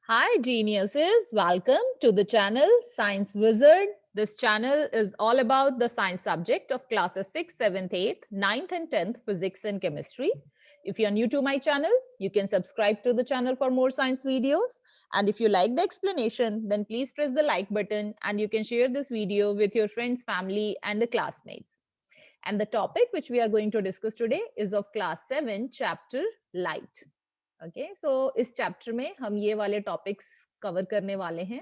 Hi, geniuses. Welcome to the channel Science Wizard. This channel is all about the science subject of classes 6th, 7th, 8th, 9th, and 10th physics and chemistry. If you are new to my channel, you can subscribe to the channel for more science videos. And if you like the explanation, then please press the like button and you can share this video with your friends, family, and the classmates. And the topic which we are going to discuss today is of class 7, chapter light. Okay so इस chapter में हम ये वाले topics cover करने वाले हैं।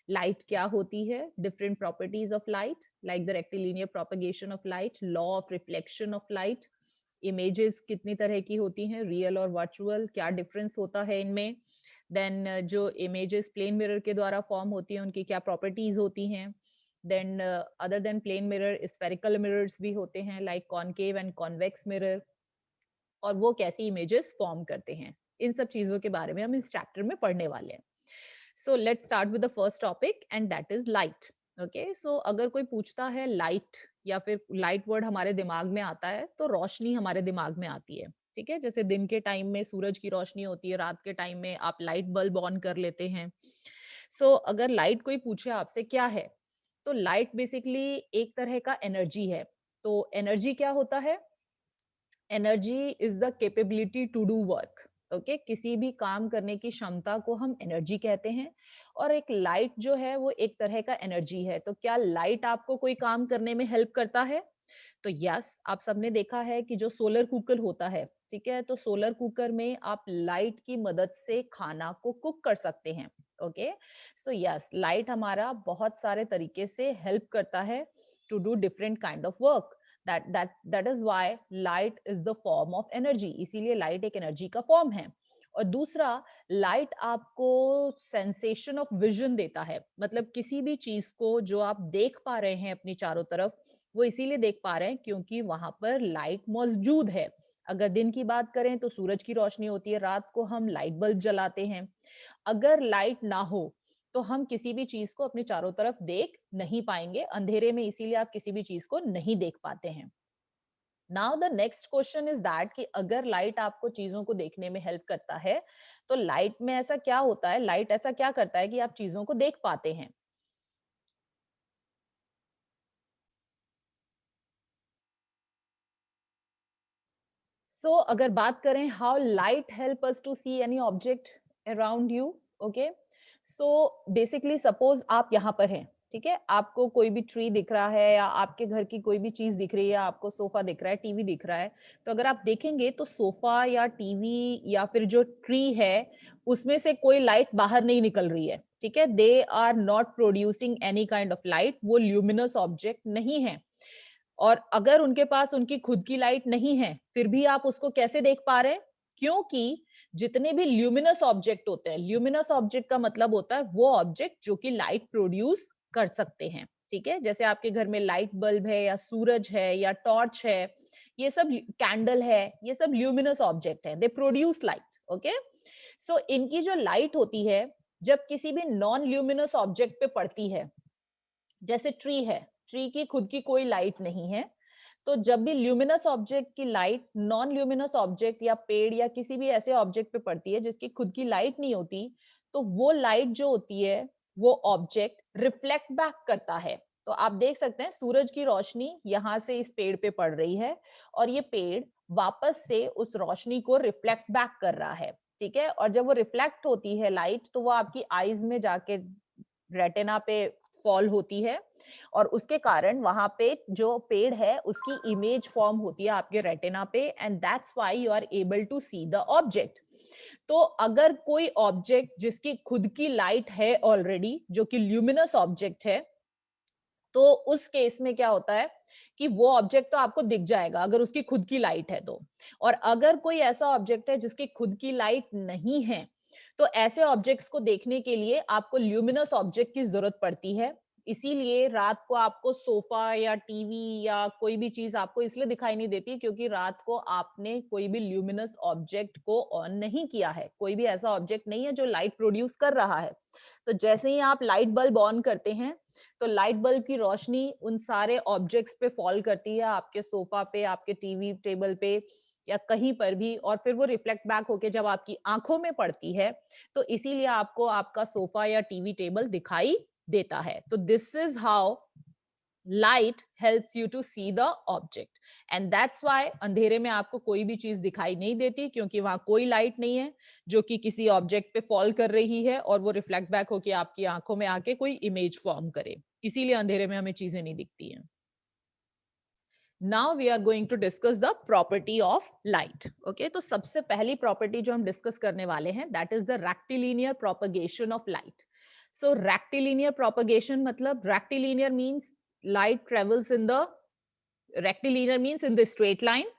Light क्या होती है, different properties of light like the rectilinear propagation of light, law of reflection of light, images कितनी तरह की होती हैं, रियल और वर्चुअल, क्या डिफरेंस होता है इनमें। देन जो इमेजेस प्लेन मिरर के द्वारा फॉर्म होती हैं उनकी क्या प्रॉपर्टीज होती हैं। Then other than plane mirror spherical mirrors भी होते हैं like concave and convex mirror, और वो कैसी इमेजेस फॉर्म करते हैं। इन सब चीजों के बारे में हम इस चैप्टर में पढ़ने वाले हैं। So let's start with the first topic and that is light. Okay, so अगर कोई पूछता है लाइट या फिर लाइट वर्ड हमारे दिमाग में आता है तो रोशनी हमारे दिमाग में आती है। ठीक है, जैसे दिन के टाइम में सूरज की रोशनी होती है, रात के टाइम में आप लाइट बल्ब ऑन कर लेते हैं। अगर लाइट कोई पूछे आपसे क्या है, तो लाइट बेसिकली एक तरह का एनर्जी है। तो एनर्जी क्या होता है? Energy is the capability to do work. Okay, किसी भी काम करने की क्षमता को हम एनर्जी कहते हैं। और एक लाइट जो है वो एक तरह का एनर्जी है। तो क्या लाइट आपको कोई काम करने में हेल्प करता है? तो यस, आप सबने देखा है कि जो सोलर कुकर होता है, ठीक है, तो सोलर कुकर में आप लाइट की मदद से खाना को कुक कर सकते हैं। ओके, सो यस, लाइट हमारा बहुत सारे तरीके से हेल्प करता है to do different kind of work. That is why light is the form of energy. इसीलिए लाइट एक एनर्जी का फॉर्म है। और दूसरा, लाइट आपको सेंसेशन ऑफ विजन देता है। मतलब किसी भी चीज को जो आप देख पा रहे हैं अपनी चारों तरफ, वो इसीलिए देख पा रहे हैं क्योंकि वहां पर लाइट मौजूद है। अगर दिन की बात करें तो सूरज की रोशनी होती है, रात को हम लाइट बल्ब जलाते हैं। अगर लाइट ना हो तो हम किसी भी चीज को अपने चारों तरफ देख नहीं पाएंगे अंधेरे में, इसीलिए आप किसी भी चीज को नहीं देख पाते हैं। Now the next question is that कि अगर लाइट आपको चीजों को देखने में हेल्प करता है, तो लाइट में ऐसा क्या होता है, लाइट ऐसा क्या करता है कि आप चीजों को देख पाते हैं? अगर बात करें how light help us to see any object around you. Okay, so basically suppose आप यहाँ पर हैं, ठीक है, आपको कोई भी ट्री दिख रहा है या आपके घर की कोई भी चीज दिख रही है, आपको सोफा दिख रहा है, टीवी दिख रहा है। तो अगर आप देखेंगे तो सोफा या टीवी या फिर जो ट्री है उसमें से कोई लाइट बाहर नहीं निकल रही है। ठीक है, they are not producing any kind of light, वो ल्यूमिनस ऑब्जेक्ट नहीं है। और अगर उनके पास उनकी खुद की लाइट नहीं है, फिर भी आप उसको कैसे देख पा रहे हैं? क्योंकि जितने भी ल्यूमिनस ऑब्जेक्ट होते हैं, ल्यूमिनस ऑब्जेक्ट का मतलब होता है वो ऑब्जेक्ट जो कि लाइट प्रोड्यूस कर सकते हैं। ठीक है, जैसे आपके घर में लाइट बल्ब है या सूरज है या टॉर्च है, ये सब कैंडल है, ये सब ल्यूमिनस ऑब्जेक्ट है, दे प्रोड्यूस लाइट। ओके, इनकी जो लाइट होती है, जब किसी भी नॉन ल्यूमिनस ऑब्जेक्ट पे पड़ती है, जैसे ट्री है, ट्री की खुद की कोई लाइट नहीं है, तो जब भी ल्यूमिनस ऑब्जेक्ट की लाइट नॉन ल्यूमिनस ऑब्जेक्ट या पेड़ या किसी भी ऐसे ऑब्जेक्ट पे पड़ती है जिसकी खुद की लाइट नहीं होती, तो वो लाइट जो होती है वो ऑब्जेक्ट रिफ्लेक्ट बैक करता है। तो आप देख सकते हैं सूरज की रोशनी यहाँ से इस पेड़ पे पड़ रही है और ये पेड़ वापस से उस रोशनी को रिफ्लेक्ट बैक कर रहा है। ठीक है, और जब वो रिफ्लेक्ट होती है लाइट, तो वो आपकी आईज में जाके रेटिना पे फॉल होती है और उसके कारण वहां पे जो पेड़ है उसकी इमेज फॉर्म होती है आपके रेटिना पे, and that's why you are able to see the object. तो अगर कोई ऑब्जेक्ट जिसकी खुद की लाइट है ऑलरेडी, जो कि ल्यूमिनस ऑब्जेक्ट है, तो उस केस में क्या होता है कि वो ऑब्जेक्ट तो आपको दिख जाएगा अगर उसकी खुद की लाइट है तो। और अगर कोई ऐसा ऑब्जेक्ट है जिसकी खुद की लाइट नहीं है, तो ऐसे ऑब्जेक्ट्स को देखने के लिए आपको ल्यूमिनस ऑब्जेक्ट की जरूरत पड़ती है। इसीलिए रात को आपको सोफा या टीवी या कोई भी चीज आपको इसलिए दिखाई नहीं देती क्योंकि रात को आपने कोई भी ल्यूमिनस ऑब्जेक्ट को ऑन नहीं किया है, कोई भी ऐसा ऑब्जेक्ट नहीं है जो लाइट प्रोड्यूस कर रहा है। तो जैसे ही आप लाइट बल्ब ऑन करते हैं, तो लाइट बल्ब की रोशनी उन सारे ऑब्जेक्ट्स पे फॉल करती है, आपके सोफा पे, आपके टीवी टेबल पे, या कहीं पर भी, और फिर वो रिफ्लेक्ट बैक होके जब आपकी आंखों में पड़ती है, तो इसीलिए आपको आपका सोफा या टीवी टेबल दिखाई देता है। तो this is how light helps you to see the object, and that's why अंधेरे में आपको कोई भी चीज दिखाई नहीं देती, क्योंकि वहां कोई लाइट नहीं है जो कि किसी ऑब्जेक्ट पे फॉल कर रही है और वो रिफ्लेक्ट बैक होके आपकी आंखों में आके कोई इमेज फॉर्म करे। इसीलिए अंधेरे में हमें चीजें नहीं दिखती हैं। Now we are going to discuss the property of light. Okay, तो सबसे पहली प्रॉपर्टी जो हम डिस्कस करने वाले हैं, that is the rectilinear propagation of light. So rectilinear propagation मतलब, rectilinear means light travels in the rectilinear means in the straight line,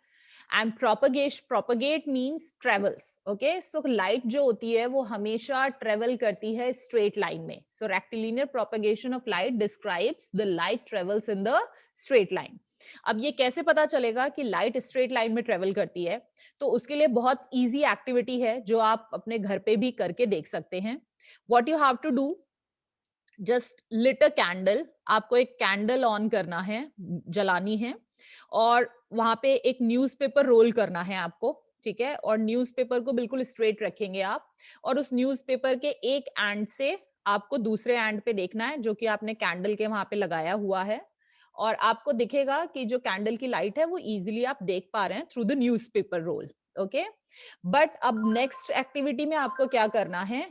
and propagate means travels. Okay, so light जो होती है वो हमेशा travel करती है straight line में. So rectilinear propagation of light describes the light travels in the straight line. अब ये कैसे पता चलेगा कि लाइट स्ट्रेट लाइन में ट्रेवल करती है? तो उसके लिए बहुत इजी एक्टिविटी है जो आप अपने घर पे भी करके देख सकते हैं। What you have to do, just lit a candle, आपको एक कैंडल ऑन करना है, जलानी है, और वहां पे एक न्यूज़पेपर रोल करना है आपको, ठीक है? और न्यूज़पेपर को बिल्कुल स्ट्रेट रखेंगे आप, और उस न्यूज़पेपर के एक एंड से आपको दूसरे एंड पे देखना है जो कि आपने कैंडल के वहां पे लगाया हुआ है, और आपको दिखेगा कि जो कैंडल की लाइट है वो इजीली आप देख पा रहे हैं through the newspaper roll. Okay, but अब नेक्स्ट एक्टिविटी में आपको क्या करना है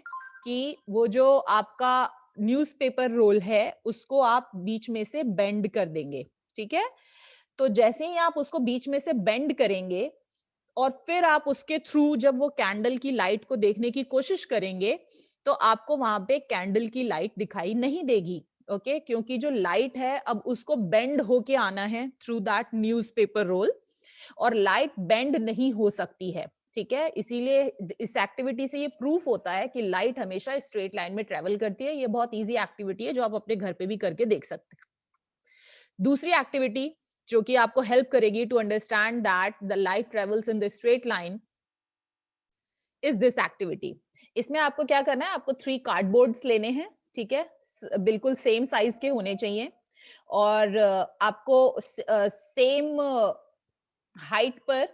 कि वो जो आपका न्यूज़पेपर रोल है उसको आप बीच में से बेंड कर देंगे, ठीक है? तो जैसे ही आप उसको बीच में से बेंड करेंगे और फिर आप उसके थ्रू जब वो कैंडल की लाइट को देखने की कोशिश करेंगे, तो आपको वहां पे कैंडल की लाइट दिखाई नहीं देगी। ओके, क्योंकि जो लाइट है अब उसको बेंड होके आना है थ्रू दैट न्यूज़पेपर रोल, और लाइट बेंड नहीं हो सकती है, ठीक है? इसीलिए इस एक्टिविटी से ये प्रूफ होता है कि लाइट हमेशा स्ट्रेट लाइन में ट्रेवल करती है। ये बहुत इजी एक्टिविटी है जो आप अपने घर पे भी करके देख सकते हैं। दूसरी एक्टिविटी जो कि आपको हेल्प करेगी to understand that the light travels in the straight line is this activity. इसमें आपको क्या करना है, आपको 3 कार्डबोर्ड्स लेने हैं, ठीक है? बिल्कुल सेम साइज के होने चाहिए, और आपको सेम हाइट पर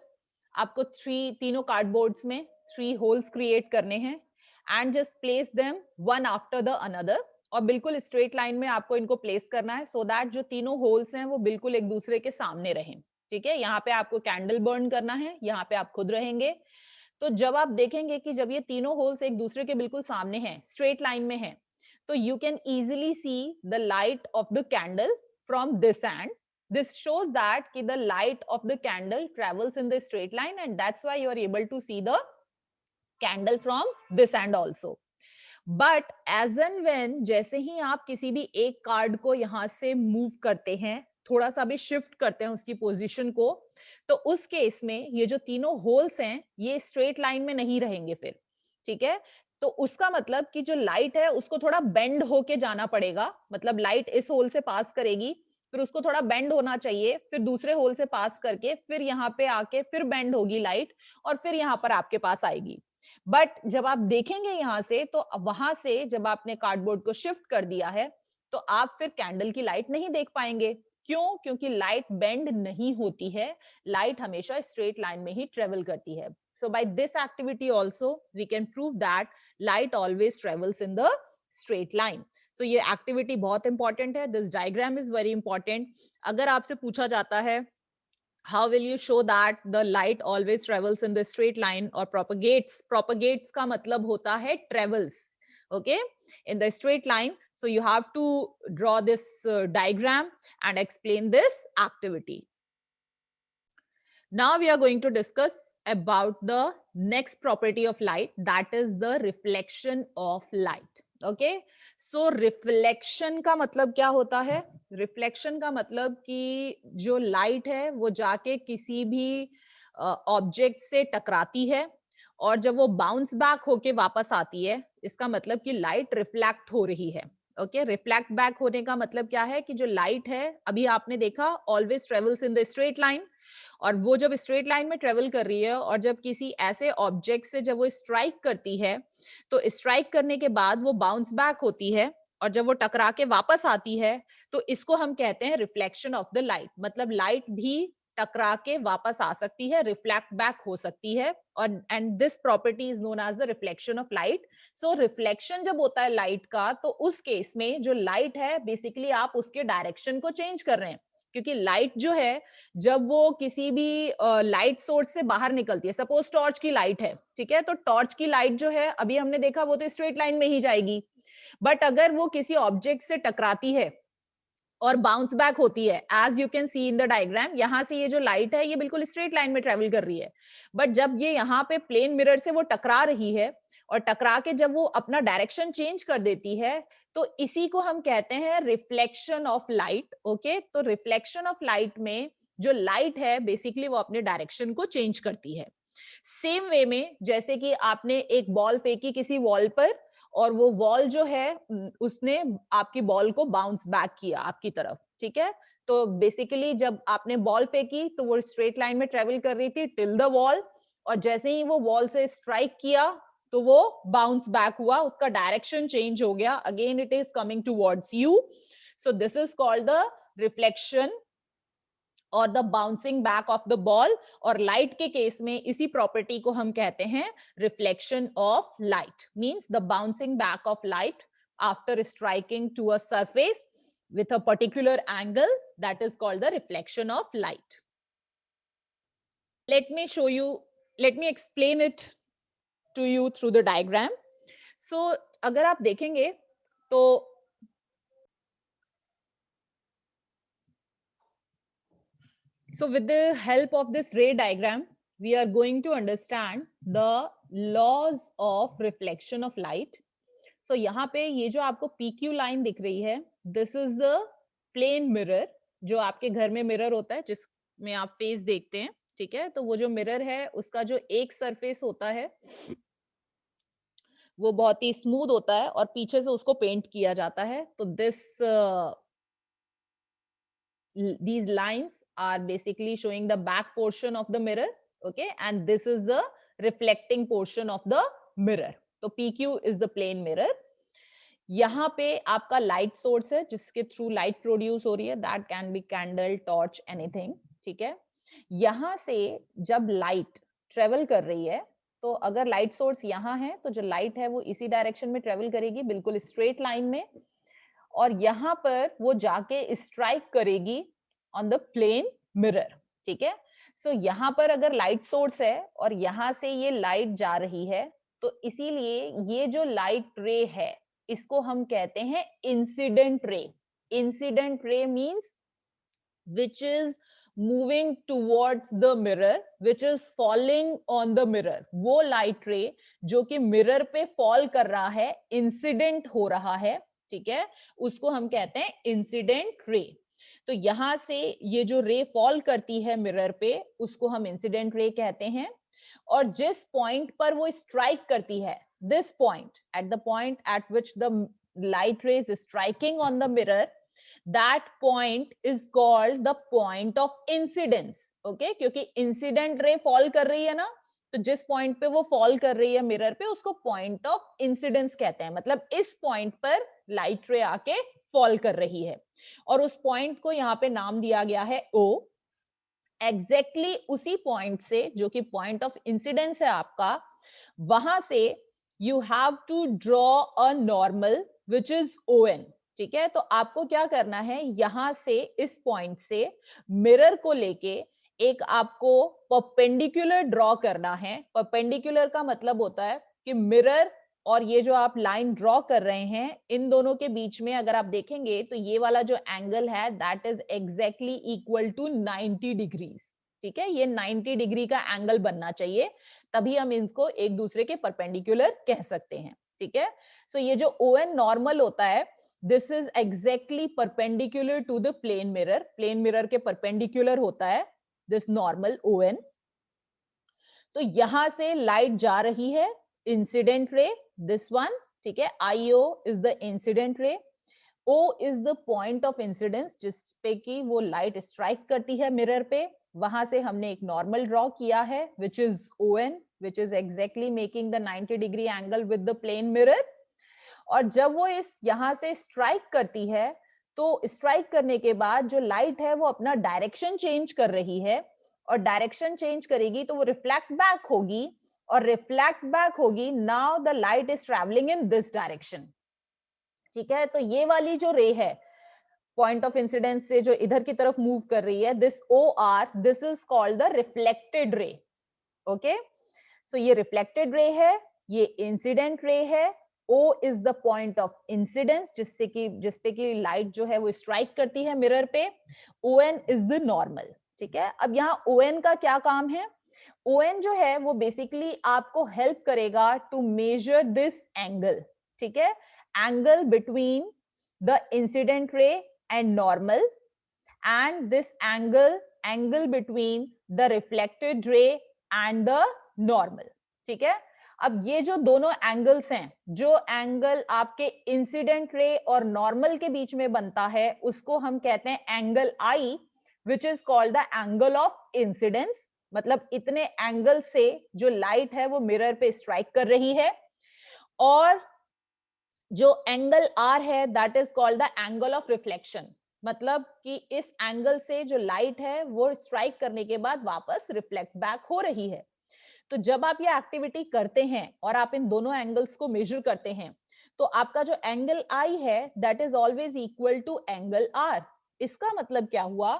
आपको तीनों कार्डबोर्ड्स में 3 होल्स क्रिएट करने हैं, and just place them one after the another, और बिल्कुल स्ट्रेट लाइन में आपको इनको प्लेस करना है सो दैट जो तीनों होल्स हैं वो बिल्कुल एक दूसरे के सामने रहें, ठीक है? यहाँ पे आपको कैंडल बर्न करना है, यहाँ पे आप खुद रहेंगे। तो जब आप देखेंगे कि जब ये तीनों होल्स एक दूसरे के बिल्कुल सामने हैं, स्ट्रेट लाइन में हैं, तो you can easily see the light of the candle from this and. This shows that the light of the candle travels in the straight line, and that's why you are able to see the candle from this end also. But as and when जैसे ही आप किसी भी एक card को यहां से move करते हैं, थोड़ा सा भी शिफ्ट करते हैं उसकी पोजीशन को, तो उस केस में ये जो तीनों होल्स हैं ये स्ट्रेट लाइन में नहीं रहेंगे फिर, ठीक है? तो उसका मतलब कि जो लाइट है उसको थोड़ा बेंड होके जाना पड़ेगा, मतलब लाइट इस होल से पास करेगी, फिर उसको थोड़ा बेंड होना चाहिए, फिर दूसरे होल से पास करके फिर यहाँ पे आके फिर बेंड होगी लाइट, और फिर यहाँ पर आपके पास आएगी। बट जब आप देखेंगे यहां से, तो वहां से जब आपने कार्डबोर्ड को शिफ्ट कर दिया है, तो आप फिर कैंडल की लाइट नहीं देख पाएंगे। क्यों? क्योंकि लाइट बेंड नहीं होती है, लाइट हमेशा स्ट्रेट लाइन में ही ट्रेवल करती है। So by this activity also we can prove that light always travels in the straight line. So ये एक्टिविटी बहुत इंपॉर्टेंट है, this diagram is very important. अगर आपसे पूछा जाता है how will you show that the light always travels in the straight line or propagates का मतलब होता है travels, okay, in the straight line, so you have to draw this diagram and explain this activity. Now we are going to discuss about the next property of light, that is the reflection of light. Okay, so reflection का मतलब क्या होता है? Reflection का मतलब कि जो light है वो जाके किसी भी ऑब्जेक्ट से टकराती है, और जब वो बाउंस बैक होके वापस आती है, इसका मतलब कि लाइट रिफ्लेक्ट हो रही है। ओके, रिफ्लेक्ट बैक होने का मतलब क्या है कि जो लाइट है, अभी आपने देखा always travels in the straight line, और वो जब स्ट्रेट लाइन में ट्रेवल कर रही है और जब किसी ऐसे ऑब्जेक्ट से जब वो स्ट्राइक करती है, तो स्ट्राइक करने के बाद वो बाउंस बैक होती है, और जब वो टकरा के वापस आती है, तो इसको हम कहते हैं रिफ्लेक्शन ऑफ द लाइट। मतलब लाइट भी टकरा के वापस आ सकती है, रिफ्लेक्ट बैक हो सकती है, और and this property is known as the reflection of light. So reflection जब होता है लाइट का, तो उस केस में जो लाइट है बेसिकली आप उसके डायरेक्शन को चेंज कर रहे हैं, क्योंकि लाइट जो है जब वो किसी भी लाइट सोर्स से बाहर निकलती है, सपोज टॉर्च की लाइट है, ठीक है, तो टॉर्च की लाइट जो है अभी हमने देखा वो तो स्ट्रेट लाइन में ही जाएगी, बट अगर वो किसी ऑब्जेक्ट से टकराती है और बाउंस बैक होती है, as you can see in the diagram, यहां से ये जो लाइट है ये बिल्कुल स्ट्रेट लाइन में ट्रेवल कर रही है, बट जब ये यहाँ पे प्लेन मिरर से वो टकरा रही है और टकरा के जब वो अपना डायरेक्शन चेंज कर देती है, तो इसी को हम कहते हैं रिफ्लेक्शन ऑफ लाइट. ओके, तो रिफ्लेक्शन ऑफ लाइट में जो लाइट है बेसिकली वो अपने डायरेक्शन को चेंज करती है. सेम वे में जैसे कि आपने एक बॉल फेंकी किसी वॉल पर और वो वॉल जो है उसने आपकी बॉल को बाउंस बैक किया आपकी तरफ, ठीक है, तो बेसिकली जब आपने बॉल फेंकी तो वो स्ट्रेट लाइन में ट्रेवल कर रही थी टिल द वॉल, और जैसे ही वो वॉल से स्ट्राइक किया तो वो बाउंस बैक हुआ, उसका डायरेक्शन चेंज हो गया, again it is coming towards you. So this is called the reflection और the bouncing back of the ball. और लाइट के केस में इसी प्रॉपर्टी को हम कहते हैं reflection of light, means the bouncing back of light after striking to a surface with a particular angle, that is called the reflection of light. Let me show you, let me explain it to you through the diagram. So अगर आप देखेंगे तो so with the help of this ray diagram, we are going to understand the laws of reflection of light. So यहाँ पे ये जो आपको PQ line दिख रही है, this is the plane mirror, जो आपके घर में मिरर होता है जिसमें आप फेस देखते हैं, ठीक है, तो वो जो मिरर है उसका जो एक सरफेस होता है वो बहुत ही स्मूथ होता है और पीछे से उसको पेंट किया जाता है. तो these lines are basically showing the back portion of the mirror, okay, and this is the reflecting portion of the mirror. तो PQ is the plane mirror. यहाँ पे आपका लाइट सोर्स है जिसके थ्रू लाइट प्रोड्यूस हो रही है, that can be candle, torch, anything, ठीक है. यहाँ से जब लाइट ट्रेवल कर रही है तो अगर लाइट सोर्स यहाँ है तो जो लाइट है वो इसी डायरेक्शन में ट्रेवल करेगी बिल्कुल स्ट्रेट लाइन में, और यहाँ पर वो जाके स्ट्राइक करेगी ऑन द प्लेन मिरर, ठीक है. सो यहाँ पर अगर लाइट सोर्स है और यहाँ से ये लाइट जा रही है, तो इसीलिए ये जो लाइट रे है इसको हम कहते हैं incident ray. Incident ray means which is moving towards the mirror, which is falling on the mirror. वो लाइट रे जो कि मिरर पे फॉल कर रहा है, इंसिडेंट हो रहा है, ठीक है, उसको हम कहते हैं इंसिडेंट रे. तो यहां से ये जो रे फॉल करती है मिरर पे उसको हम इंसिडेंट रे कहते हैं, और जिस पॉइंट पर वो स्ट्राइक करती है, this point, at the point eight which the light रे is striking on the mirror, that point is called the point of incidence. okay, क्योंकि इंसिडेंट रे फॉल कर रही है ना, तो जिस पॉइंट पे वो फॉल कर रही है मिरर पे उसको पॉइंट ऑफ इंसिडेंस कहते हैं, मतलब इस पॉइंट पर लाइट रे आके फॉल कर रही है, और उस पॉइंट को यहाँ पे नाम दिया गया है O. एग्जैक्टली उसी पॉइंट से जो कि पॉइंट ऑफ इंसिडेंस है आपका, वहां से you have to draw a normal which is ON, ठीक है. तो आपको क्या करना है, यहां से इस पॉइंट से मिरर को लेके एक आपको परपेंडिकुलर ड्रॉ करना है. परपेंडिकुलर का मतलब होता है कि मिरर और ये जो आप लाइन ड्रॉ कर रहे हैं इन दोनों के बीच में अगर आप देखेंगे तो ये वाला जो एंगल है that is exactly equal to 90 degrees, ठीक है. ये 90 डिग्री का एंगल बनना चाहिए, तभी हम इनको एक दूसरे के परपेंडिकुलर कह सकते हैं, ठीक है. सो ये जो ON नॉर्मल होता है, this is exactly perpendicular to the plane mirror. Plane mirror के परपेंडिकुलर होता है दिस नॉर्मल ON. तो यहां से लाइट जा रही है, इंसिडेंट रे, दिस वन, ठीक है. IO इज द इंसिडेंट रे, O is the point of incidence जिस पे की वो लाइट स्ट्राइक करती है मिरर पे. वहां से हमने एक नॉर्मल ड्रॉ किया है which is ON, which is exactly making the 90 degree angle with the plane mirror. और जब वो इस यहां से स्ट्राइक करती है तो स्ट्राइक करने के बाद जो लाइट है वो अपना डायरेक्शन चेंज कर रही है, और डायरेक्शन चेंज करेगी तो वो रिफ्लेक्ट बैक होगी, और रिफ्लेक्ट बैक होगी, now the light is travelling in this direction. ठीक है, तो ये वाली जो रे है पॉइंट ऑफ इंसिडेंस से जो इधर की तरफ मूव कर रही है, this O R, this is called the reflected ray. Okay, so ये रिफ्लेक्टेड रे है, ये इंसिडेंट रे है। O is the point of incidence जिसपे की लाइट जो है वो स्ट्राइक करती है मिरर पे। ON is the normal. ठीक है, अब यहाँ ON का क्या काम है? ON जो है वो बेसिकली आपको हेल्प करेगा टू मेजर दिस एंगल। ठीक है, एंगल बिटवीन द इंसिडेंट रे and normal, and this angle between the reflected ray and the normal। ठीक है, अब ये जो दोनों एंगल्स हैं, जो एंगल आपके इंसिडेंट रे और नॉर्मल के बीच में बनता है उसको हम कहते हैं angle I, which is called the angle of incidence. मतलब इतने एंगल से जो लाइट है वो मिरर पे स्ट्राइक कर रही है, और जो एंगल आर है that is called the angle of reflection. मतलब कि इस एंगल से जो लाइट है वो स्ट्राइक करने के बाद वापस रिफ्लेक्ट बैक हो रही है। तो जब आप ये एक्टिविटी करते हैं और आप इन दोनों एंगल्स को मेजर करते हैं, तो आपका जो एंगल आई है that is always equal to angle R. इसका मतलब क्या हुआ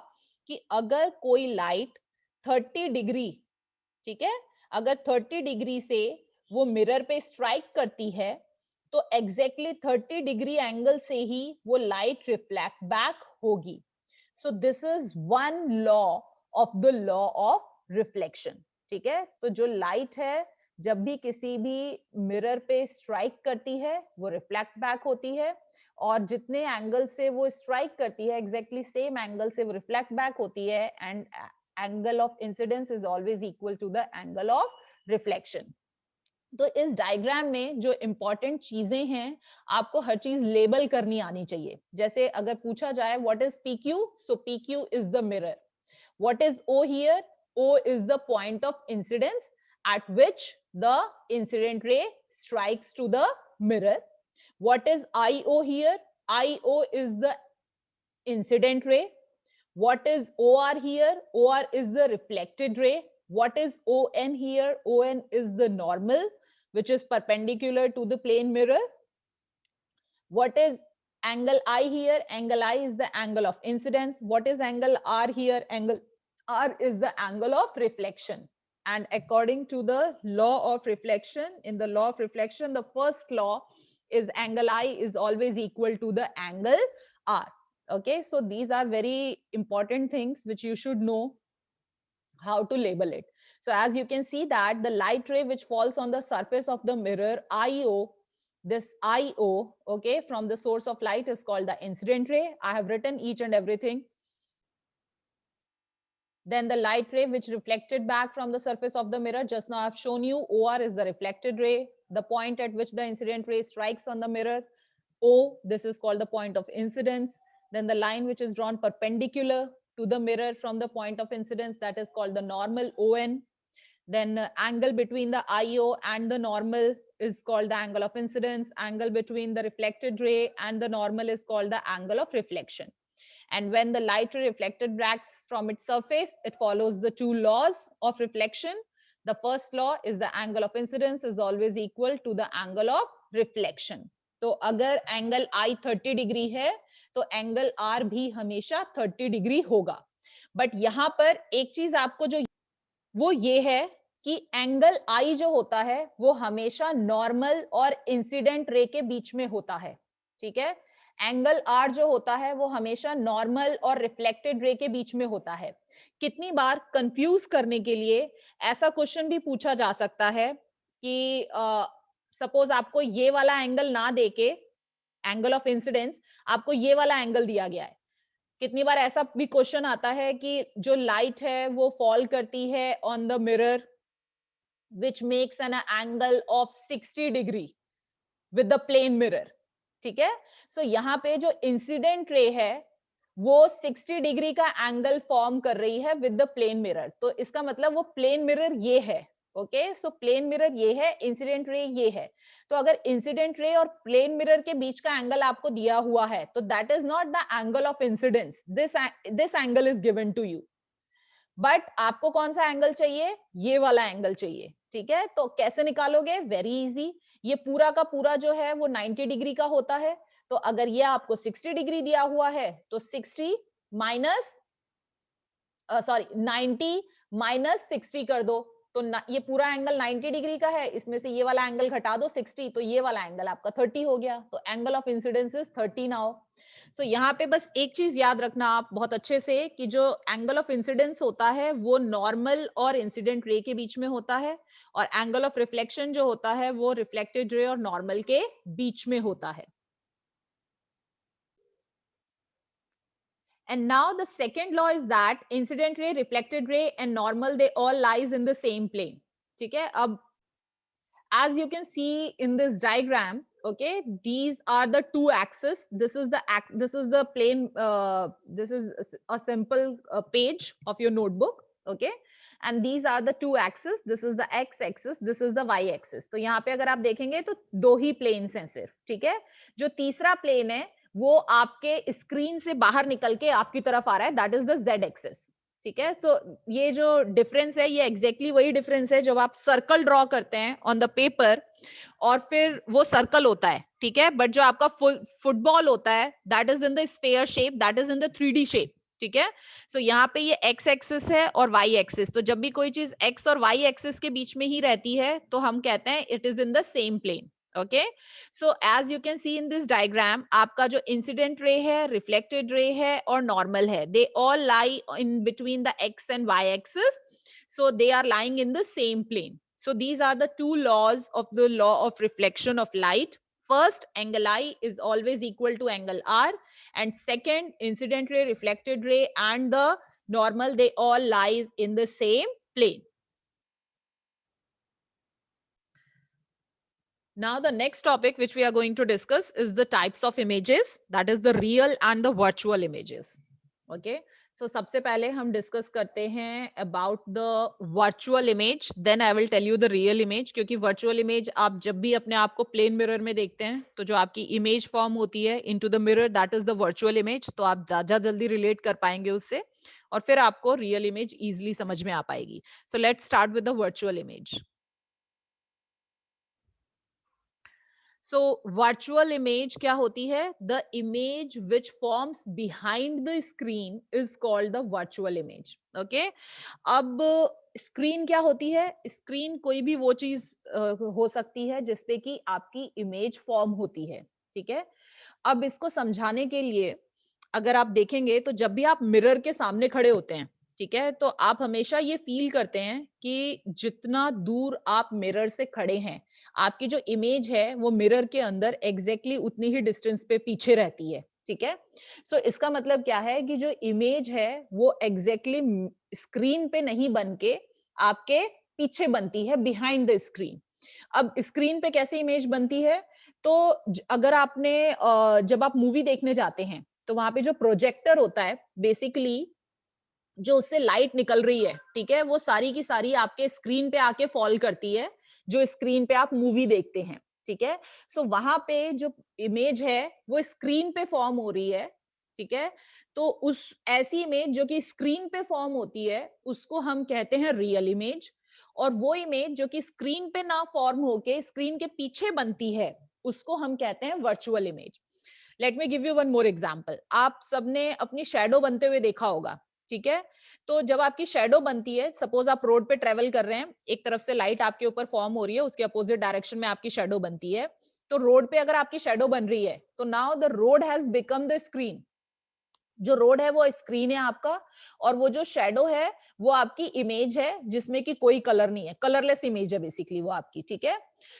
कि अगर कोई लाइट 30 डिग्री, ठीक है, अगर 30 डिग्री से वो मिरर पे स्ट्राइक करती है, तो एग्जैक्टली 30 डिग्री एंगल से ही वो लाइट रिफ्लेक्ट बैक होगी। सो this is one law of the law of reflection. ठीक है, तो जो लाइट है जब भी किसी भी मिरर पे स्ट्राइक करती है वो रिफ्लेक्ट बैक होती है, और जितने एंगल से वो स्ट्राइक करती है एग्जैक्टली सेम एंगल से वो रिफ्लेक्ट बैक होती है, and angle of incidence is always equal to the angle of reflection. तो इस डायग्राम में जो इंपॉर्टेंट चीजें हैं, आपको हर चीज लेबल करनी आनी चाहिए। जैसे अगर पूछा जाए what is PQ, so PQ is the mirror. What is O here? O is the point of incidence at which the incident ray strikes to the mirror. What is IO here? IO is the incident ray. What is OR here? OR is the reflected ray. What is ON here? ON is the normal, which is perpendicular to the plane mirror. What is angle I here? Angle I is the angle of incidence. What is angle R here? Angle R is the angle of reflection. And according to the law of reflection, in the law of reflection, the first law is angle I is always equal to the angle R. Okay, so these are very important things which you should know how to label it. So as you can see that the light ray which falls on the surface of the mirror, IO, this IO, okay, from the source of light is called the incident ray. I have written each and everything. Then the light ray which reflected back from the surface of the mirror, just now I've shown you, OR is the reflected ray, the point at which the incident ray strikes on the mirror. O, this is called the point of incidence. Then the line which is drawn perpendicular to the mirror from the point of incidence, that is called the normal, ON. Then angle between the IO and the normal is called the angle of incidence. Angle between the reflected ray and the normal is called the angle of reflection. And when the light ray reflected back from its surface, it follows the two laws of reflection. The first law is the angle of incidence is always equal to the angle of reflection. तो अगर angle I 30 degree है तो angle R भी हमेशा 30 degree होगा। But यहाँ पर एक चीज आपको जो वो ये है कि एंगल I जो होता है वो हमेशा नॉर्मल और इंसिडेंट रे के बीच में होता है। ठीक है, एंगल R जो होता है वो हमेशा नॉर्मल और रिफ्लेक्टेड रे के बीच में होता है। कितनी बार कंफ्यूज करने के लिए ऐसा क्वेश्चन भी पूछा जा सकता है कि सपोज आपको ये वाला एंगल ना देके, एंगल ऑफ इंसिडेंस, आपको ये वाला एंगल दिया गया है। कितनी बार ऐसा भी क्वेश्चन आता है कि जो लाइट है वो फॉल करती है on the mirror which makes an angle of 60 degree with the plane mirror। ठीक है, सो यहाँ पे जो इंसिडेंट रे है वो 60 डिग्री का एंगल फॉर्म कर रही है विद द प्लेन मिरर। तो इसका मतलब वो प्लेन मिरर ये है। ओके, सो प्लेन मिरर ये है, इंसिडेंट रे ये है। तो अगर इंसिडेंट रे और प्लेन मिरर के बीच का एंगल आपको दिया हुआ है तो that is not the angle of incidence, this angle is given to you. But आपको कौन सा एंगल चाहिए, ये वाला एंगल चाहिए, ठीक है। तो कैसे निकालोगे, वेरी इजी, ये पूरा का पूरा जो है वो 90 डिग्री का होता है। तो अगर ये आपको 60 डिग्री दिया हुआ है तो 60 माइनस सॉरी 90 माइनस 60 कर दो, तो ये पूरा एंगल 90 डिग्री का है, इसमें से ये वाला एंगल घटा दो 60, तो ये वाला एंगल आपका 30 हो गया। तो angle of incidence is 30 now. So यहाँ पे बस एक चीज याद रखना आप बहुत अच्छे से, कि जो एंगल ऑफ इंसिडेंस होता है वो नॉर्मल और इंसिडेंट रे के बीच में होता है, और एंगल ऑफ रिफ्लेक्शन जो होता है वो रिफ्लेक्टेड रे और नॉर्मल के बीच में होता है। And now the second law is that incident ray, reflected ray and normal, they all lies in the same plane. ठीक है, अब as you can see in this diagram, okay, these are the two axes. This is the plane, this is a simple page of your notebook, okay, and these are the two axes. This is the x axis, this is the y axis. तो यहाँ पे अगर आप देखेंगे तो दो ही planes हैं सिर्फ, ठीक है। जो तीसरा plane है वो आपके स्क्रीन से बाहर निकल के आपकी तरफ आ रहा है, that is the z axis, ठीक है। तो ये जो डिफरेंस है ये एग्जैक्टली वही डिफरेंस है जब आप सर्कल ड्रॉ करते हैं ऑन द पेपर और फिर वो सर्कल होता है, ठीक है। बट जो आपका फुटबॉल होता है that is in the sphere shape, that is in the 3D shape, ठीक है। सो यहाँ पे ये एक्स एक्सिस है और वाई एक्सिस, तो जब भी कोई चीज एक्स और वाई एक्सिस के बीच में ही रहती है तो हम कहते हैं it is in the same plane, okay. So as you can see in this diagram, आपका जो इंसिडेंट रे है, रिफ्लेक्टेड रे है और नॉर्मल है, they all lie in between the X and Y axis, so they are lying in the same plane. So these are the two laws of the law of reflection of light. First, angle I is always equal to angle R, and second, incident ray, reflected ray and the normal, they all lies in the same plane. Now the next topic which we are going to discuss is the types of images, that is the real and the virtual images. Okay, so सबसे पहले हम discuss करते हैं about the virtual image, then I will tell you the real image, क्योंकि virtual image आप जब भी अपने आप को plain mirror में देखते हैं तो जो आपकी image form होती है into the mirror, that is the virtual image, तो आप ज़्यादा जल्दी relate कर पाएंगे उससे और फिर आपको real image easily समझ में आ पाएगी. So let's start with the virtual image. So virtual image क्या होती है, the image which forms behind the screen is called the virtual image, okay. अब स्क्रीन क्या होती है, स्क्रीन कोई भी वो चीज हो सकती है जिसपे कि आपकी इमेज फॉर्म होती है, ठीक है। अब इसको समझाने के लिए अगर आप देखेंगे तो जब भी आप मिरर के सामने खड़े होते हैं, ठीक है, तो आप हमेशा ये फील करते हैं कि जितना दूर आप मिरर से खड़े हैं, आपकी जो इमेज है वो मिरर के अंदर एग्जैक्टली उतनी ही डिस्टेंस पे पीछे रहती है, ठीक है। सो इसका मतलब क्या है कि जो इमेज है वो एग्जैक्टली स्क्रीन पे नहीं बन के आपके पीछे बनती है, बिहाइंड द स्क्रीन। अब स्क्रीन पे कैसे इमेज बनती है, तो अगर आपने जब आप मूवी देखने जाते हैं तो वहां पे जो प्रोजेक्टर होता है, बेसिकली जो उससे लाइट निकल रही है, ठीक है, वो सारी की सारी आपके स्क्रीन पे आके फॉल करती है, जो स्क्रीन पे आप मूवी देखते हैं, ठीक है। सो वहां पे जो इमेज है वो स्क्रीन पे फॉर्म हो रही है, ठीक है। तो उस ऐसी इमेज जो कि स्क्रीन पे फॉर्म होती है उसको हम कहते हैं रियल इमेज, और वो इमेज जो कि स्क्रीन पे ना फॉर्म होके स्क्रीन के पीछे बनती है उसको हम कहते हैं virtual image. Let me give you one more example, आप सबने अपनी शैडो बनते हुए देखा होगा, ठीक है। तो जब आपकी शैडो बनती है, सपोज आप रोड पे ट्रेवल कर रहे हैं, एक तरफ से लाइट आपके ऊपर फॉर्म हो रही है, उसके अपोजिट डायरेक्शन में आपकी शैडो बनती है, तो रोड पे अगर आपकी शैडो बन रही है तो now the road has become the screen. जो रोड है वो स्क्रीन है आपका, और वो जो शैडो है वो आपकी इमेज है जिसमें कि कोई कलर नहीं है, कलरलेस इमेज है बेसिकली वो आपकी, ठीक है।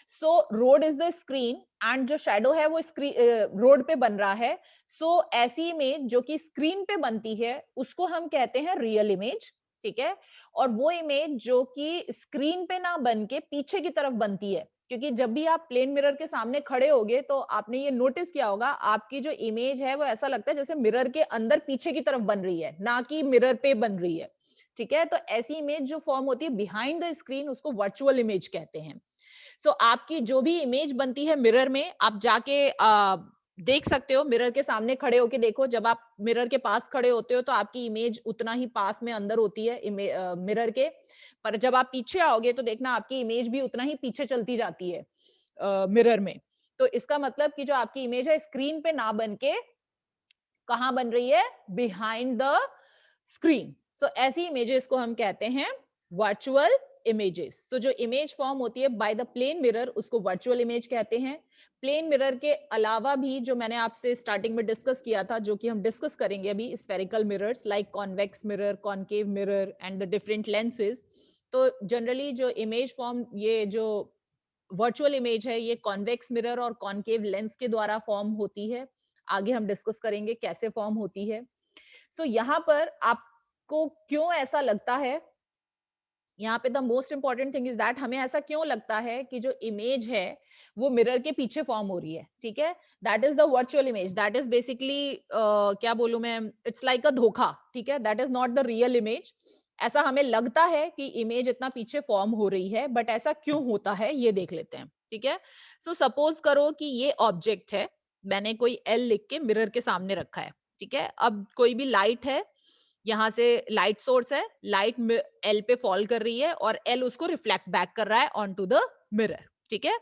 So road is the screen and जो शैडो है वो स्क्रीन रोड पे बन रहा है। सो ऐसी इमेज जो कि स्क्रीन पे बनती है उसको हम कहते हैं रियल इमेज, ठीक है। और वो इमेज जो कि स्क्रीन पे ना बन के पीछे की तरफ बनती है, क्योंकि जब भी आप प्लेन मिरर के सामने खड़े होगे तो आपने ये नोटिस किया होगा, आपकी जो इमेज है वो ऐसा लगता है जैसे मिरर के अंदर पीछे की तरफ बन रही है, ना कि मिरर पे बन रही है, ठीक है। तो ऐसी इमेज जो फॉर्म होती है बिहाइंड द स्क्रीन उसको वर्चुअल इमेज कहते हैं। सो आपकी जो भी इमेज बनती है मिरर में, आप जाके देख सकते हो, मिरर के सामने खड़े होके देखो, जब आप मिरर के पास खड़े होते हो तो आपकी इमेज उतना ही पास में अंदर होती है मिरर के, पर जब आप पीछे आओगे तो देखना आपकी इमेज भी उतना ही पीछे चलती जाती है मिरर में। तो इसका मतलब कि जो आपकी इमेज है स्क्रीन पे ना बन के कहाँ बन रही है? Behind the screen. सो ऐसी इमेजेस को हम कहते हैं वर्चुअल इमेजेस। सो जो इमेज फॉर्म होती है बाय द प्लेन मिरर उसको वर्चुअल इमेज कहते हैं। प्लेन मिरर के अलावा भी जो मैंने आपसे स्टार्टिंग में डिस्कस किया था, जो कि हम डिस्कस करेंगे अभी, spherical mirrors like convex mirror, concave mirror and the different lenses. तो जनरली जो इमेज फॉर्म, ये जो वर्चुअल इमेज है, ये कॉन्वेक्स मिरर और कॉनकेव लेंस के द्वारा फॉर्म होती है। आगे हम डिस्कस करेंगे कैसे फॉर्म होती है। सो यहाँ पर आपको क्यों ऐसा लगता है, यहाँ पे the most important thing is that हमें ऐसा क्यों लगता है कि जो इमेज है वो मिरर के पीछे फॉर्म हो रही है, ठीक है? That is the virtual image, that is basically क्या बोलूं मैं, इट्स लाइक अ धोखा, ठीक है? That is not the real image. ऐसा हमें लगता है कि इमेज इतना पीछे फॉर्म हो रही है, बट ऐसा क्यों होता है ये देख लेते हैं, ठीक है? सो सपोज करो कि ये ऑब्जेक्ट है, मैंने कोई एल लिख के मिरर के सामने रखा है, ठीक है? अब कोई भी लाइट है, यहाँ से लाइट सोर्स है, लाइट एल पे फॉल कर रही है और एल उसको रिफ्लेक्ट बैक कर रहा है ऑन टू द मिरर, ठीक है?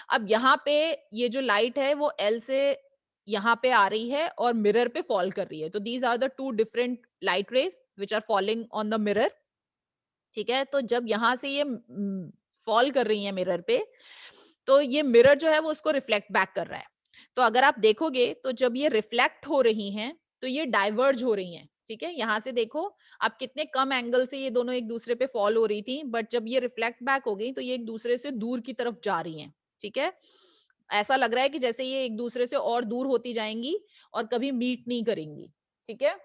अब यहाँ पे ये जो लाइट है वो एल से यहाँ पे आ रही है और मिरर पे फॉल कर रही है। तो these are the two different light rays which are falling on the mirror, ठीक है? तो जब यहाँ से ये फॉल कर रही है मिरर पे, तो ये मिरर जो है वो उसको रिफ्लेक्ट बैक कर रहा है। तो अगर आप देखोगे तो जब ये रिफ्लेक्ट हो रही हैं, तो ये डाइवर्ज हो रही हैं, ठीक है? यहाँ से देखो आप कितने कम एंगल से ये दोनों एक दूसरे पे फॉल हो रही थी, बट जब ये रिफ्लेक्ट बैक हो गई तो ये एक दूसरे से दूर की तरफ जा रही हैं, ठीक है? ऐसा लग रहा है कि जैसे ये एक दूसरे से और दूर होती जाएंगी और कभी मीट नहीं करेंगी, ठीक है?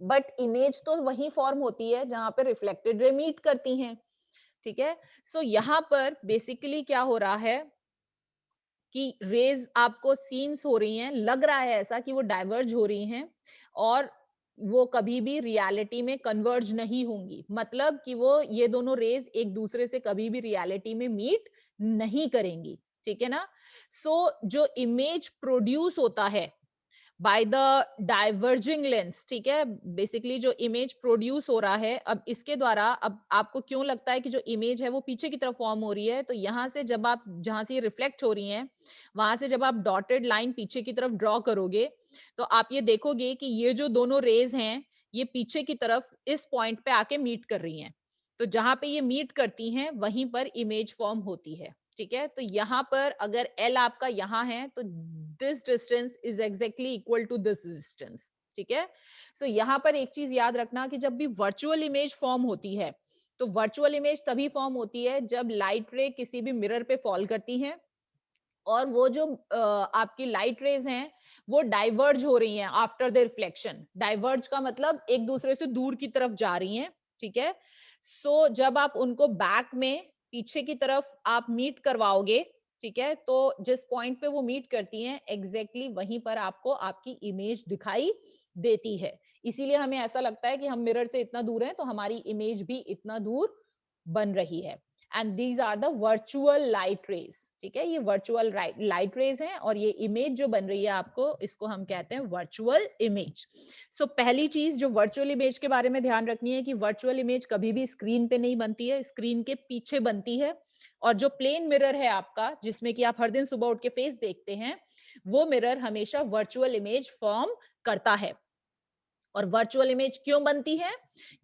बट इमेज तो वही फॉर्म होती है जहां पे रिफ्लेक्टेड रे मीट करती हैं, ठीक है? सो यहाँ पर बेसिकली क्या हो रहा है कि रेज आपको सीम्स हो रही हैं, लग रहा है ऐसा कि वो डाइवर्ज हो रही हैं और वो कभी भी रियलिटी में कन्वर्ज नहीं होंगी। मतलब कि वो ये दोनों रेज एक दूसरे से कभी भी रियलिटी में मीट नहीं करेंगी, ठीक है ना? सो जो इमेज प्रोड्यूस होता है बाय द डाइवर्जिंग लेंस, ठीक है? बेसिकली जो इमेज प्रोड्यूस हो रहा है, अब इसके द्वारा अब आपको क्यों लगता है कि जो इमेज है वो पीछे की तरफ फॉर्म हो रही है, तो यहाँ से जब आप जहाँ से ये रिफ्लेक्ट हो रही हैं, वहां से जब आप डॉटेड लाइन पीछे की तरफ ड्रॉ करोगे, तो आप ये देखोगे कि ये जो दोनों रेज हैं, ये पीछे की तरफ इस पॉइंट पे आके मीट कर रही हैं। तो जहां पे ये मीट करती हैं, वहीं पर इमेज फॉर्म होती है, ठीक है? तो यहाँ पर अगर एल आपका यहाँ है तो this distance is exactly equal to this distance, ठीक है? सो यहाँ पर एक चीज याद रखना कि जब भी वर्चुअल इमेज फॉर्म होती है, तो वर्चुअल इमेज तभी फॉर्म होती है जब लाइट रे किसी भी मिरर पे फॉल करती है और वो जो आपकी लाइट रेज हैं वो डाइवर्ज हो रही हैं आफ्टर द रिफ्लेक्शन। डाइवर्ज का मतलब एक दूसरे से दूर की तरफ जा रही हैं, ठीक है? सो जब आप उनको बैक में पीछे की तरफ आप मीट करवाओगे, ठीक है? तो जिस पॉइंट पे वो मीट करती हैं एग्जैक्टली वहीं पर आपको आपकी इमेज दिखाई देती है। इसीलिए हमें ऐसा लगता है कि हम मिरर से इतना दूर हैं तो हमारी इमेज भी इतना दूर बन रही है। And these are the virtual light rays, ठीक है? ये वर्चुअल लाइट रेज हैं और ये इमेज जो बन रही है आपको, इसको हम कहते हैं वर्चुअल इमेज। सो पहली चीज जो वर्चुअल इमेज के बारे में ध्यान रखनी है कि वर्चुअल इमेज कभी भी स्क्रीन पे नहीं बनती है, स्क्रीन के पीछे बनती है। और जो प्लेन मिरर है आपका, जिसमें कि आप हर दिन सुबह उठ के फेस देखते हैं, वो मिरर हमेशा वर्चुअल इमेज फॉर्म करता है। और वर्चुअल इमेज क्यों बनती है?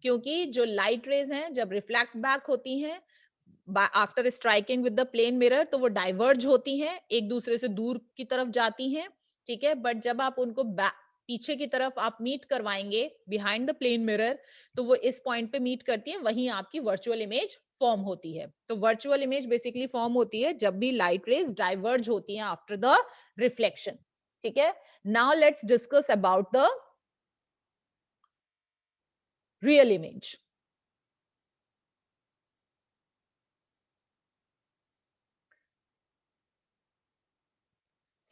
क्योंकि जो लाइट रेज हैं जब रिफ्लेक्ट बैक होती हैं after striking with the plane mirror, तो वो डाइवर्ज होती हैं, एक दूसरे से दूर की तरफ जाती हैं, ठीक है? बट जब आप उनको पीछे की तरफ आप मीट करवाएंगे बिहाइंड द प्लेन मिरर, तो वो इस पॉइंट पे मीट करती है, वहीं आपकी वर्चुअल इमेज फॉर्म होती है। तो वर्चुअल इमेज बेसिकली फॉर्म होती है जब भी लाइट रेज डाइवर्ज होती हैं आफ्टर द रिफ्लेक्शन, ठीक है? Now let's discuss about the real image.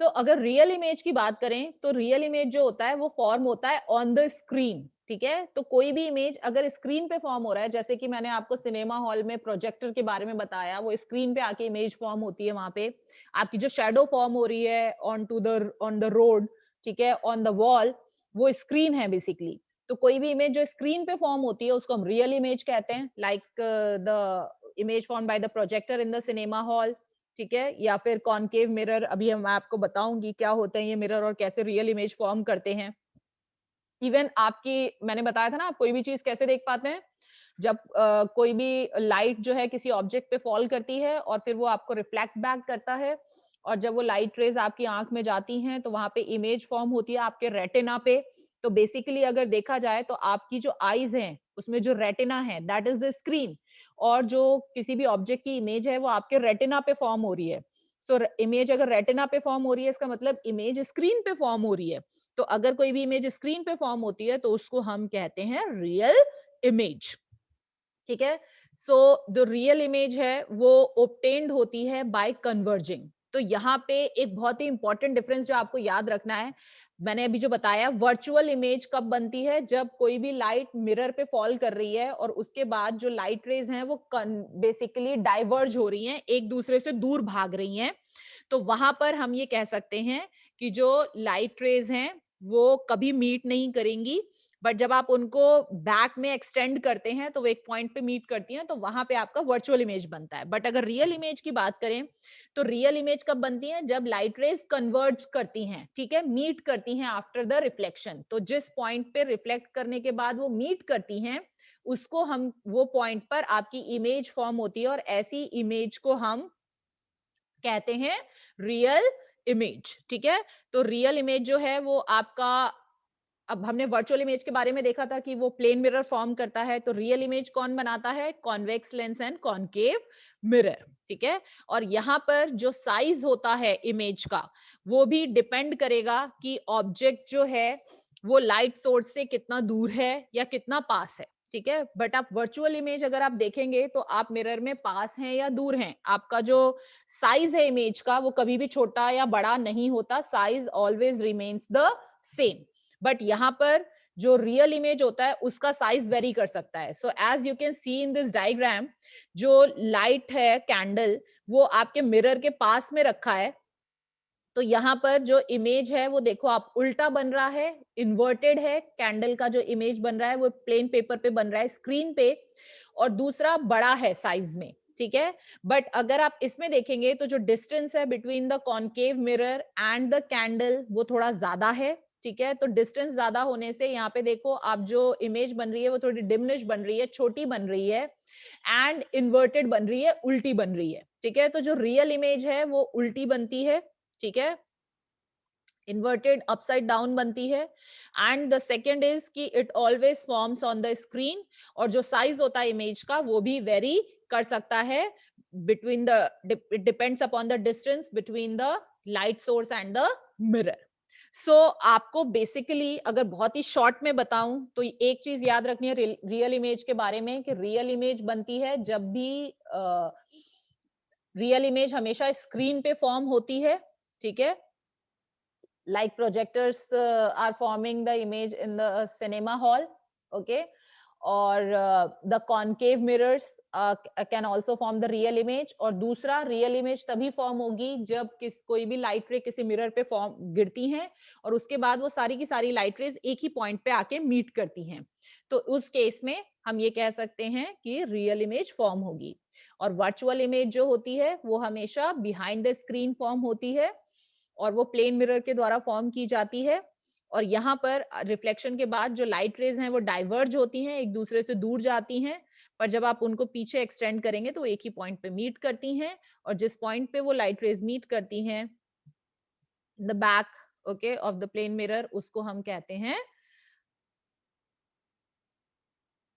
So अगर रियल इमेज की बात करें तो रियल इमेज जो होता है वो फॉर्म होता है ऑन द स्क्रीन, ठीक है। तो कोई भी इमेज अगर स्क्रीन पे फॉर्म हो रहा है, जैसे कि मैंने आपको सिनेमा हॉल में प्रोजेक्टर के बारे में बताया, वो स्क्रीन पे आके इमेज फॉर्म होती है, वहां पे आपकी जो शेडो फॉर्म हो रही है ऑन द रोड, ठीक है, ऑन द वॉल, वो स्क्रीन है बेसिकली। तो कोई भी इमेज जो स्क्रीन पे फॉर्म होती है उसको हम रियल इमेज कहते हैं, like the image form by the projector in the cinema hall, ठीक है, या फिर कॉनकेव मिरर। अभी हम आपको बताऊंगी क्या होते हैं ये मिरर और कैसे रियल इमेज फॉर्म करते हैं। इवन आपकी, मैंने बताया था ना, आप कोई भी चीज कैसे देख पाते हैं, जब कोई भी लाइट जो है किसी ऑब्जेक्ट पे फॉल करती है और फिर वो आपको रिफ्लेक्ट बैक करता है, और जब वो लाइट रेज आपकी आंख में जाती हैं तो वहां पे इमेज फॉर्म होती है आपके रेटिना पे। तो बेसिकली अगर देखा जाए तो आपकी जो आईज हैं उसमें जो रेटिना है दैट इज द स्क्रीन, और जो किसी भी ऑब्जेक्ट की इमेज है वो आपके रेटिना पे फॉर्म हो रही है। सो इमेज अगर रेटिना पे फॉर्म हो रही है इसका मतलब इमेज स्क्रीन पे फॉर्म हो रही है। तो अगर कोई भी इमेज स्क्रीन पे फॉर्म होती है तो उसको हम कहते हैं रियल इमेज, ठीक है। सो जो रियल इमेज है वो ऑब्टेन्ड होती है बाय कन्वर्जिंग। तो यहाँ पे एक बहुत ही इंपॉर्टेंट डिफरेंस जो आपको याद रखना है, मैंने अभी जो बताया, वर्चुअल इमेज कब बनती है, जब कोई भी लाइट मिरर पे फॉल कर रही है और उसके बाद जो लाइट रेज हैं वो बेसिकली डाइवर्ज हो रही हैं, एक दूसरे से दूर भाग रही हैं। तो वहां पर हम ये कह सकते हैं कि जो लाइट रेज हैं वो कभी मीट नहीं करेंगी, बट जब आप उनको बैक में एक्सटेंड करते हैं तो वो एक पॉइंट पे मीट करती हैं, तो वहां पे आपका वर्चुअल इमेज बनता है। बट अगर रियल इमेज की बात करें तो रियल इमेज कब बनती है, जब लाइट रेज कन्वर्ज करती हैं, ठीक है, मीट करती हैं आफ्टर द रिफ्लेक्शन। तो जिस पॉइंट पे रिफ्लेक्ट करने के बाद वो मीट करती हैं उसको हम, वो पॉइंट पर आपकी इमेज फॉर्म होती है और ऐसी इमेज को हम कहते हैं रियल इमेज, ठीक है। तो रियल इमेज जो है वो आपका, अब हमने वर्चुअल इमेज के बारे में देखा था कि वो प्लेन मिरर फॉर्म करता है, तो रियल इमेज कौन बनाता है, convex lens and concave mirror, ठीक है। और यहाँ पर जो साइज होता है इमेज का वो भी डिपेंड करेगा कि ऑब्जेक्ट जो है वो लाइट सोर्स से कितना दूर है या कितना पास है, ठीक है। बट आप वर्चुअल इमेज अगर आप देखेंगे तो आप मिरर में पास हैं या दूर हैं, आपका जो साइज है इमेज का वो कभी भी छोटा या बड़ा नहीं होता, size always remains the same. But यहाँ पर जो रियल इमेज होता है उसका साइज वेरी कर सकता है। So as you can see in this diagram, जो लाइट है कैंडल वो आपके मिरर के पास में रखा है, तो यहाँ पर जो इमेज है वो देखो आप उल्टा बन रहा है, इन्वर्टेड है, कैंडल का जो इमेज बन रहा है वो प्लेन पेपर पे बन रहा है स्क्रीन पे, और दूसरा बड़ा है साइज में, ठीक है। बट अगर आप इसमें देखेंगे तो जो डिस्टेंस है between the concave mirror and the candle वो थोड़ा ज्यादा है, ठीक है। तो डिस्टेंस ज्यादा होने से यहाँ पे देखो आप जो इमेज बन रही है वो थोड़ी डिमिनिश बन रही है, छोटी बन रही है, एंड इन्वर्टेड बन रही है, उल्टी बन रही है, ठीक है। तो जो रियल इमेज है वो उल्टी बनती है, ठीक है, इन्वर्टेड अपसाइड डाउन बनती है। एंड द सेकेंड इज कि it always forms on the screen, और जो साइज होता है इमेज का वो भी वेरी कर सकता है between the, it depends upon the distance between the light source and the mirror. So आपको बेसिकली अगर बहुत ही शॉर्ट में बताऊं तो एक चीज याद रखनी है रियल इमेज के बारे में, कि रियल इमेज बनती है जब भी रियल इमेज हमेशा स्क्रीन पे फॉर्म होती है, ठीक है, like projectors are forming the image in the cinema hall, okay, or the concave mirrors can also form the real image। और दूसरा, रियल इमेज तभी फॉर्म होगी जब कोई भी लाइट रे किसी मिरर पे फॉर्म गिरती हैं और उसके बाद वो सारी की सारी लाइट रेज एक ही पॉइंट पे आके मीट करती हैं, तो उस केस में हम ये कह सकते हैं कि रियल इमेज फॉर्म होगी। और वर्चुअल इमेज जो होती है वो हमेशा बिहाइंड द स्क्रीन फॉर्म होती है और वो प्लेन मिरर के द्वारा फॉर्म की जाती है, और यहाँ पर रिफ्लेक्शन के बाद जो लाइट रेज हैं वो डाइवर्ज होती हैं, एक दूसरे से दूर जाती हैं, पर जब आप उनको पीछे एक्सटेंड करेंगे तो एक ही पॉइंट पे मीट करती हैं, और जिस पॉइंट पे वो लाइट रेज मीट करती हैं in the back, okay, of the plane mirror, उसको हम कहते हैं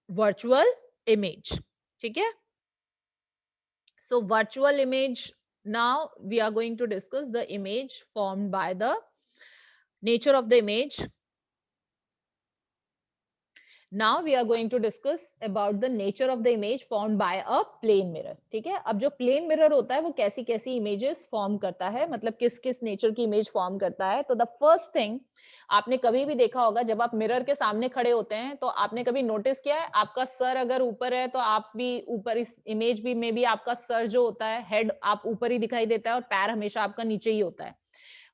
वर्चुअल इमेज, ठीक है। So virtual image, now we are going to discuss the image formed by the nature of the image. Now we are going to discuss about the nature of the image formed by a plane mirror. ठीक है, अब जो plane mirror होता है वो कैसी कैसी images form करता है, मतलब किस किस nature की image form करता है. तो the first thing, आपने कभी भी देखा होगा जब आप मिरर के सामने खड़े होते हैं तो आपने कभी नोटिस किया है आपका सर अगर ऊपर है तो आप भी ऊपर, इस इमेज भी में भी आपका सर जो होता है, हेड आप ऊपर ही दिखाई देता है और पैर हमेशा आपका नीचे ही होता है.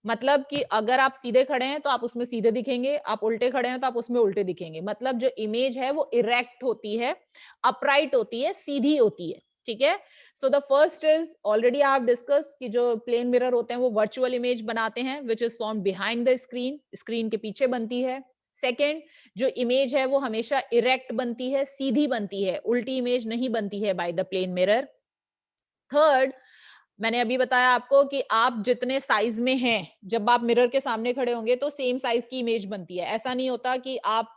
मतलब कि अगर आप सीधे खड़े हैं तो आप उसमें सीधे दिखेंगे, आप उल्टे खड़े हैं तो आप उसमें उल्टे दिखेंगे. मतलब जो इमेज है वो इरेक्ट होती है, अपराइट होती है, सीधी होती है. ठीक है. So the first is already I have discuss कि जो प्लेन मिरर होते हैं वो वर्चुअल इमेज बनाते हैं which is form behind the screen, screen के पीछे बनती है. सेकेंड, जो इमेज है वो हमेशा इरेक्ट बनती है, सीधी बनती है, उल्टी इमेज नहीं बनती है by the plane mirror. Third, मैंने अभी बताया आपको कि आप जितने साइज में हैं, जब आप मिरर के सामने खड़े होंगे तो सेम साइज की इमेज बनती है. ऐसा नहीं होता कि आप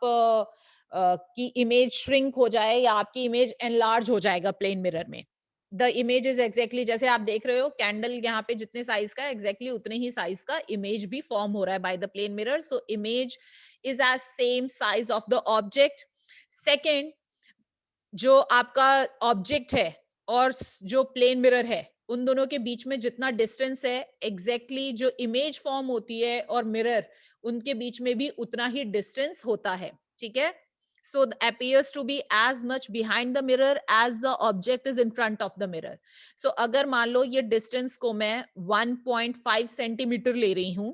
की इमेज श्रिंक हो जाए या आपकी इमेज एनलार्ज हो जाएगा प्लेन मिरर में. द इमेज इज एग्जैक्टली जैसे आप देख रहे हो कैंडल यहाँ पे जितने साइज का है एग्जैक्टली उतने ही साइज का इमेज भी फॉर्म हो रहा है by the plane mirror. So image is as same size of the object. Second, जो आपका ऑब्जेक्ट है और जो प्लेन मिरर है उन दोनों के बीच में जितना डिस्टेंस है एग्जैक्टली जो इमेज फॉर्म होती है और मिरर उनके बीच में भी उतना ही डिस्टेंस होता है. ठीक है. सो appears to be as much behind the mirror as the object is in front of the mirror. So अगर मान लो ये डिस्टेंस को मैं 1.5 सेंटीमीटर ले रही हूं,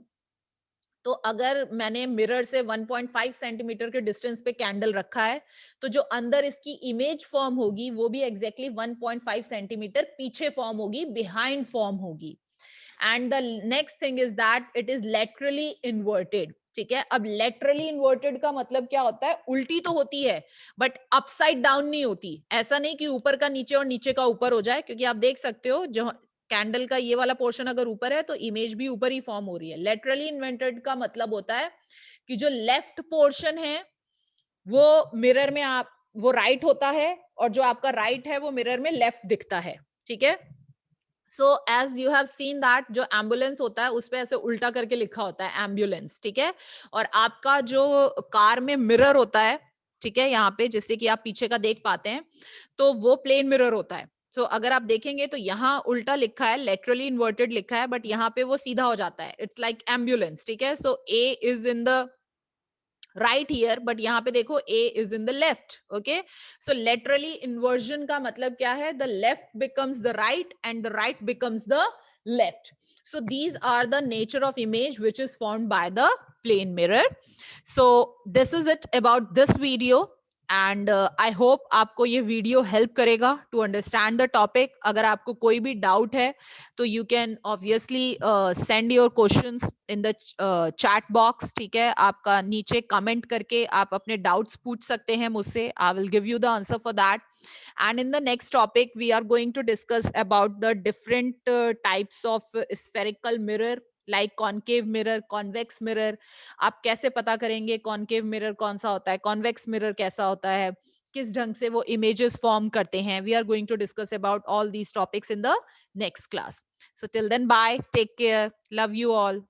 तो अगर मैंने मिरर से 1.5 सेंटीमीटर के डिस्टेंस पे कैंडल रखा है तो जो अंदर इसकी इमेज फॉर्म होगी वो भी एग्जैक्टली 1.5 सेंटीमीटर पीछे फॉर्म होगी, बिहाइंड फॉर्म होगी. And the next thing is that it is laterally inverted. ठीक है. अब लेटरली इन्वर्टेड का मतलब क्या होता है? उल्टी तो होती है बट अपसाइड डाउन नहीं होती. ऐसा नहीं कि ऊपर का नीचे और नीचे का ऊपर हो जाए, क्योंकि आप देख सकते हो जो कैंडल का ये वाला पोर्शन अगर ऊपर है तो इमेज भी ऊपर ही फॉर्म हो रही है. लेटरली इन्वर्टेड का मतलब होता है कि जो लेफ्ट पोर्शन है वो मिरर में आप वो राइट होता है और जो आपका राइट है वो मिरर में लेफ्ट दिखता है. ठीक है. So as you have seen that जो एम्बुलेंस होता है उस पे ऐसे उल्टा करके लिखा होता है एम्बुलेंस. ठीक है. और आपका जो कार में मिरर होता है, ठीक है, यहाँ पे जिससे कि आप पीछे का देख पाते हैं, तो वो प्लेन मिरर होता है. सो अगर आप देखेंगे तो यहाँ उल्टा लिखा है, लेटरली इन्वर्टेड लिखा है, बट यहाँ पे वो सीधा हो जाता है. It's like ambulance. ठीक है. So A is in the right here, but यहाँ पे देखो A is in the left. Okay. So laterally inversion का मतलब क्या है? The left becomes the right and the right becomes the left. So these are the nature of image which is formed by the plane mirror. So this is it about this video. And I hope आपको ये video help करेगा to understand the topic. अगर आपको कोई भी doubt है तो you can obviously send your questions in the chat box. ठीक है. आपका नीचे कमेंट करके आप अपने डाउट्स पूछ सकते हैं मुझसे. I will give you the answer for that. And in the next topic, we are going to discuss about the different types of spherical mirror, like concave mirror, convex mirror. आप कैसे पता करेंगे concave mirror कौन सा होता है, convex mirror कैसा होता है, किस ढंग से वो images form करते हैं. We are going to discuss about all these topics in the next class. So till then, bye, take care, love you all.